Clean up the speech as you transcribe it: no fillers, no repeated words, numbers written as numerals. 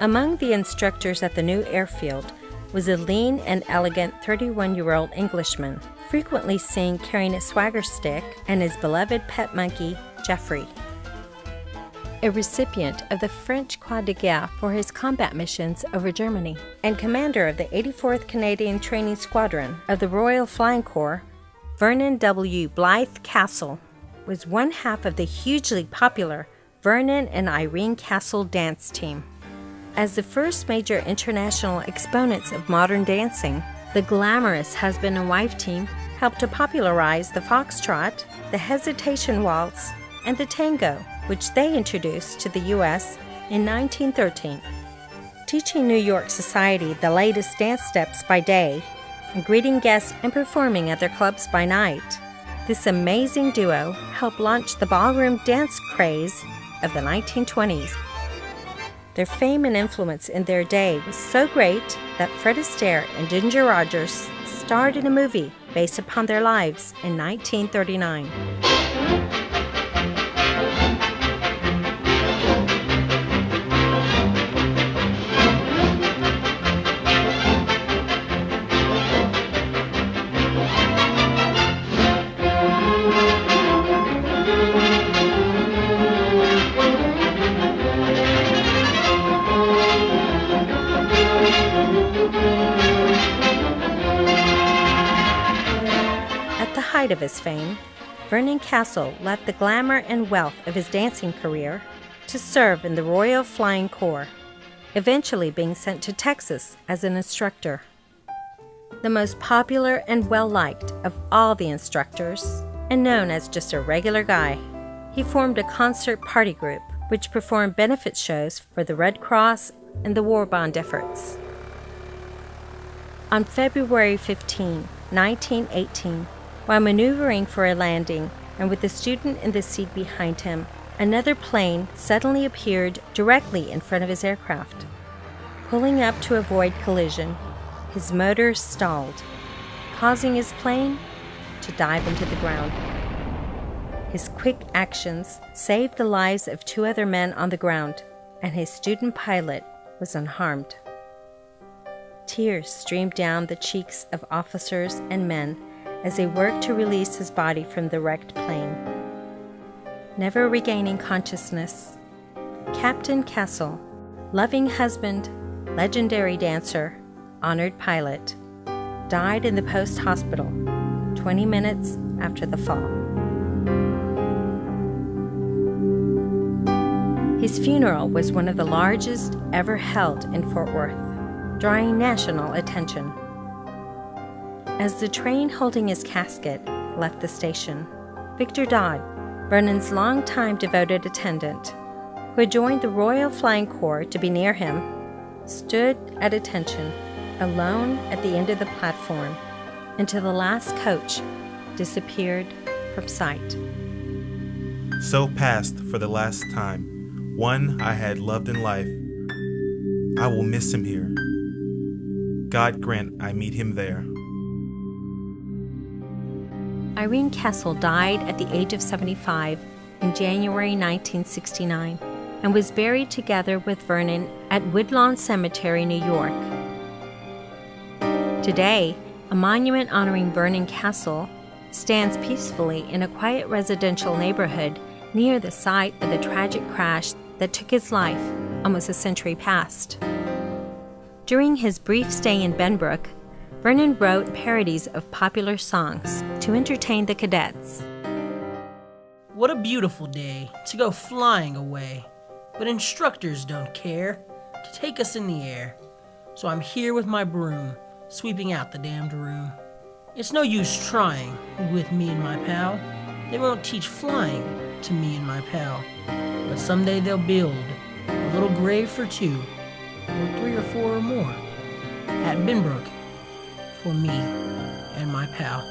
Among the instructors at the new airfield was a lean and elegant 31-year-old Englishman, frequently seen carrying a swagger stick, and his beloved pet monkey, Geoffrey. A recipient of the French Croix de Guerre for his combat missions over Germany, and commander of the 84th Canadian Training Squadron of the Royal Flying Corps, Vernon W. Blythe Castle was one half of the hugely popular Vernon and Irene Castle dance team. As the first major international exponents of modern dancing, the glamorous husband and wife team helped to popularize the foxtrot, the hesitation waltz, and the tango, which they introduced to the U.S. in 1913. Teaching New York society the latest dance steps by day, and greeting guests and performing at their clubs by night, this amazing duo helped launch the ballroom dance craze of the 1920s. Their fame and influence in their day was so great that Fred Astaire and Ginger Rogers starred in a movie based upon their lives in 1939. At the height of his fame, Vernon Castle left the glamour and wealth of his dancing career to serve in the Royal Flying Corps, eventually being sent to Texas as an instructor. The most popular and well-liked of all the instructors, and known as just a regular guy, he formed a concert party group which performed benefit shows for the Red Cross and the war bond efforts. On February 15, 1918, while maneuvering for a landing and with the student in the seat behind him, another plane suddenly appeared directly in front of his aircraft. Pulling up to avoid collision, his motor stalled, causing his plane to dive into the ground. His quick actions saved the lives of 2 other men on the ground, and his student pilot was unharmed. Tears streamed down the cheeks of officers and men as they worked to release his body from the wrecked plane. Never regaining consciousness, Captain Castle, loving husband, legendary dancer, honored pilot, died in the post hospital 20 minutes after the fall. His funeral was one of the largest ever held in Fort Worth, drawing national attention. As the train holding his casket left the station, Victor Dodd, Vernon's longtime devoted attendant, who had joined the Royal Flying Corps to be near him, stood at attention, alone at the end of the platform, until the last coach disappeared from sight. So passed for the last time one I had loved in life. I will miss him here. God grant I meet him there. Irene Castle died at the age of 75 in January 1969 and was buried together with Vernon at Woodlawn Cemetery, New York. Today, a monument honoring Vernon Castle stands peacefully in a quiet residential neighborhood near the site of the tragic crash that took his life almost a century past. During his brief stay in Benbrook, Vernon wrote parodies of popular songs to entertain the cadets. What a beautiful day to go flying away, but instructors don't care to take us in the air. So I'm here with my broom, sweeping out the damned room. It's no use trying with me and my pal. They won't teach flying to me and my pal. But someday they'll build a little grave for 2, or 3 or 4 or more at Benbrook for me and my pal.